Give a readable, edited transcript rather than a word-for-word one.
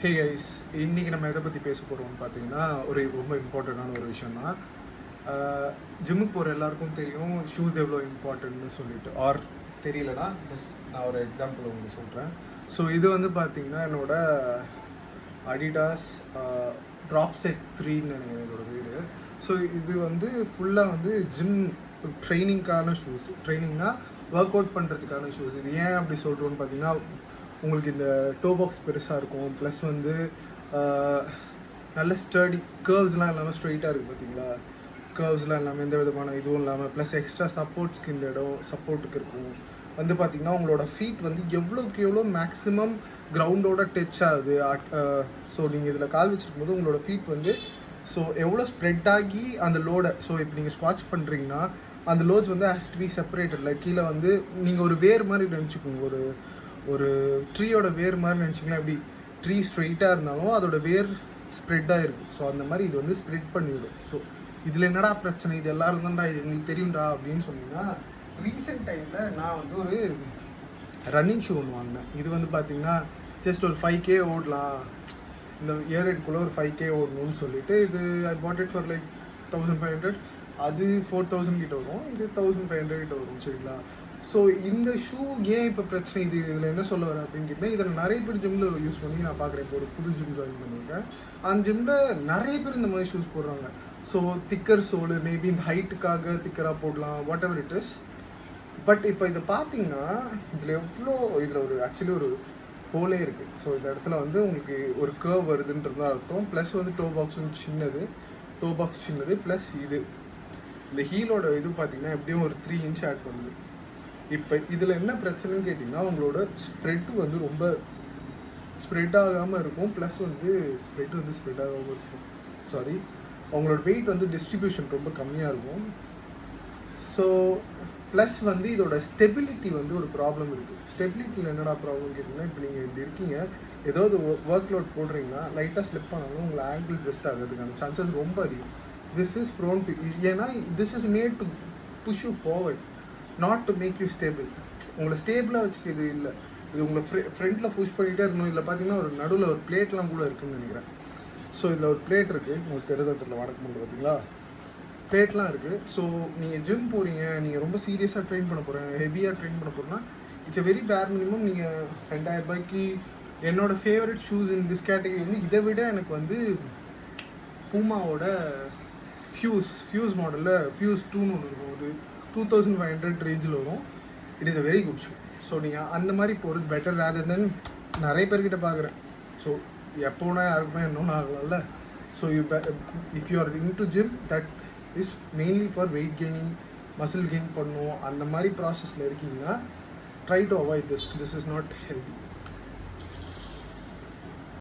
Hey guys, இன்றைக்கி நம்ம எதை பற்றி பேச போகிறோம்னு பார்த்தீங்கன்னா ரொம்ப இம்பார்ட்டண்ட்டான ஒரு விஷயம் தான். ஜிம்முக்கு போகிற எல்லாருக்கும் தெரியும் ஷூஸ் எவ்வளோ இம்பார்ட்டன்ட்னு சொல்லிட்டு, ஆர் தெரியலனா ஜஸ்ட் நான் ஒரு எக்ஸாம்பிள் உங்களுக்கு சொல்கிறேன். ஸோ இது வந்து பார்த்தீங்கன்னா என்னோட அடிடாஸ் ட்ராப் செட் 3ன்னு என்னோட வீடு. ஸோ இது வந்து ஃபுல்லாக வந்து ஜிம் ட்ரைனிங்கான ஷூஸ், ட்ரைனிங்னா ஒர்க் அவுட் பண்ணுறதுக்கான ஷூஸ். இது ஏன் அப்படி சொல்கிறோன்னு பார்த்தீங்கன்னா, உங்களுக்கு இந்த டோ பாக்ஸ் பெருசாக இருக்கும், ப்ளஸ் வந்து நல்ல ஸ்டடி, கர்வ்ஸ்லாம் இல்லாமல் ஸ்ட்ரெயிட்டாக இருக்குது பார்த்தீங்களா, கர்வ்ஸ்லாம் இல்லாமல் எந்த விதமான இதுவும் இல்லாமல், ப்ளஸ் எக்ஸ்ட்ரா சப்போர்ட்ஸ்க்கு இந்த இடம் சப்போர்ட்டுக்கு இருக்கும். வந்து பார்த்திங்கன்னா உங்களோட ஃபீட் வந்து எவ்வளோக்கு எவ்வளோ மேக்ஸிமம் கிரவுண்டோட டச் ஆகுது. ஸோ நீங்கள் இதில் கால் வச்சுருக்கும் போது உங்களோட ஃபீட் வந்து ஸோ எவ்வளோ ஸ்ப்ரெட் ஆகி அந்த லோடை, ஸோ இப்போ நீங்கள் ஸ்குவாட்ச் பண்ணுறீங்கன்னா அந்த லோட்ஸ் வந்து has to be separated. Like கீழே வந்து நீங்கள் ஒரு வேர் மாதிரி நினச்சிக்கோங்க, ஒரு ட்ரீயோட வேர் மாதிரி நினச்சிங்கன்னா, எப்படி ட்ரீ ஸ்ட்ரெயிட்டாக இருந்தாலும் அதோட வேர் ஸ்ப்ரெட்டாக இருக்குது. ஸோ அந்த மாதிரி இது வந்து ஸ்ப்ரெட் பண்ணிவிடும். ஸோ இதில் என்னடா பிரச்சனை, இது எல்லாரும் தான்டா, இது எங்களுக்கு தெரியும்டா அப்படின்னு சொன்னீங்கன்னா, ரீசெண்ட் டைமில் நான் வந்து ஒரு ரன்னிங் ஷூ ஒன்று வாங்கினேன். இது வந்து பார்த்தீங்கன்னா ஜஸ்ட் ஒரு 5K ஓடலாம், இந்த இயர் எண்ட்குள்ளே ஒரு 5K ஓடணும்னு சொல்லிட்டு, இது ஐ பாட் இட் ஃபார் லைக் 1500. அது 4000 கிட்ட வரும், இது 1500 கிட்ட வரும். சரிங்களா? ஸோ இந்த ஷூ ஏன் இப்போ பிரச்சனை, இதில் என்ன சொல்ல வரேன் அப்படின்னு கேட்டால், இதில் நிறைய பேர் ஜிம்மில் யூஸ் பண்ணி நான் பார்க்குறேன். இப்போ ஒரு புது ஜிம் ஜாயின் பண்ணியிருக்கேன், அந்த ஜிம்மில் நிறைய பேர் இந்த மாதிரி ஷூஸ் போடுறாங்க. ஸோ திக்கர் சோலு, மேபி இந்த ஹைட்டுக்காக திக்கராக போடலாம், what ever it is. But இப்போ இதை பார்த்தீங்கன்னா இதில் ஒரு ஆக்சுவலி ஒரு ஹோலே இருக்குது. ஸோ இந்த இடத்துல வந்து உங்களுக்கு ஒரு கர்வ் வருதுன்றது அர்த்தம். ப்ளஸ் வந்து டோ பாக்ஸ் சின்னது, ப்ளஸ் இந்த ஹீலோட இது பார்த்தீங்கன்னா எப்படியும் ஒரு 3 இன்ச் ஆட் பண்ணுது. இப்போ இதில் என்ன பிரச்சனைன்னு கேட்டிங்கன்னா, உங்களோட ஸ்ப்ரெட் வந்து ரொம்ப ஸ்ப்ரெட் ஆகாமல் இருக்கும், ப்ளஸ் வந்து ஸ்ப்ரெட் ஆகாமல் இருக்கும். அவங்களோட வெயிட் வந்து டிஸ்ட்ரிபியூஷன் ரொம்ப கம்மியாக இருக்கும். ஸோ ப்ளஸ் வந்து இதோட ஸ்டெபிலிட்டி வந்து ஒரு ப்ராப்ளம் இருக்குது. ஸ்டெபிலிட்டியில் என்னடா ப்ராப்ளம் கேட்டிங்கன்னா, இப்போ நீங்கள் இப்படி இருக்கீங்க, ஏதாவது ஒர்க் லோட் போடுறீங்கன்னா லைட்டாக ஸ்லிப் பண்ணாலும் உங்களை ஆங்கிள் பெஸ்ட் ஆகிறதுக்கான சான்சஸ் ரொம்ப அதிகம். திஸ் இஸ் ப்ரோன் டு, ஏன்னா this is made to push you forward, not to make you stable. உங்களை ஸ்டேபிளாக வச்சுக்க இது இல்லை, இது உங்களை ஃப்ரண்ட்டில் புஷ் பண்ணிகிட்டே இருக்கணும். இதில் பார்த்தீங்கன்னா ஒரு நடுவில் ஒரு பிளேட்லாம் கூட இருக்குதுன்னு நினைக்கிறேன். ஸோ இதில் ஒரு பிளேட் இருக்குது, உங்களுக்கு தெரிஞ்சதில் வடக்கு முடியும் பார்த்தீங்களா, பிளேட்லாம் இருக்குது. ஸோ நீங்கள் ஜிம் போகிறீங்க, நீங்கள் ரொம்ப சீரியஸாக ட்ரெயின் பண்ண போகிறேன், ஹெவியாக ட்ரெயின் பண்ண போகிறேன்னா, இட்ஸ் எ வெரி பேர் மினிமம். நீங்கள் 2000 ரூபாய்க்கு என்னோடய favourite shoes in this category வந்து இதை விட எனக்கு வந்து பூமாவோட ஃபியூஸ் மாடலில் ஃபியூஸ் 2ன்னு ஒன்று இருக்கும், அது 2500 ரேஞ்சில் வரும். It is a very good shoe. So நீங்கள் அந்த மாதிரி போகிறது பெட்டர் ரேதர் தென் நிறைய பேர்கிட்ட பார்க்குறேன். ஸோ எப்போனா யாருக்குமே இன்னொன்று ஆகலாம்ல. So if you are into gym, that is mainly for weight gaining, muscle gain பண்ணுவோம், அந்த மாதிரி ப்ராசஸில் இருக்கீங்கன்னா try to avoid this is not healthy.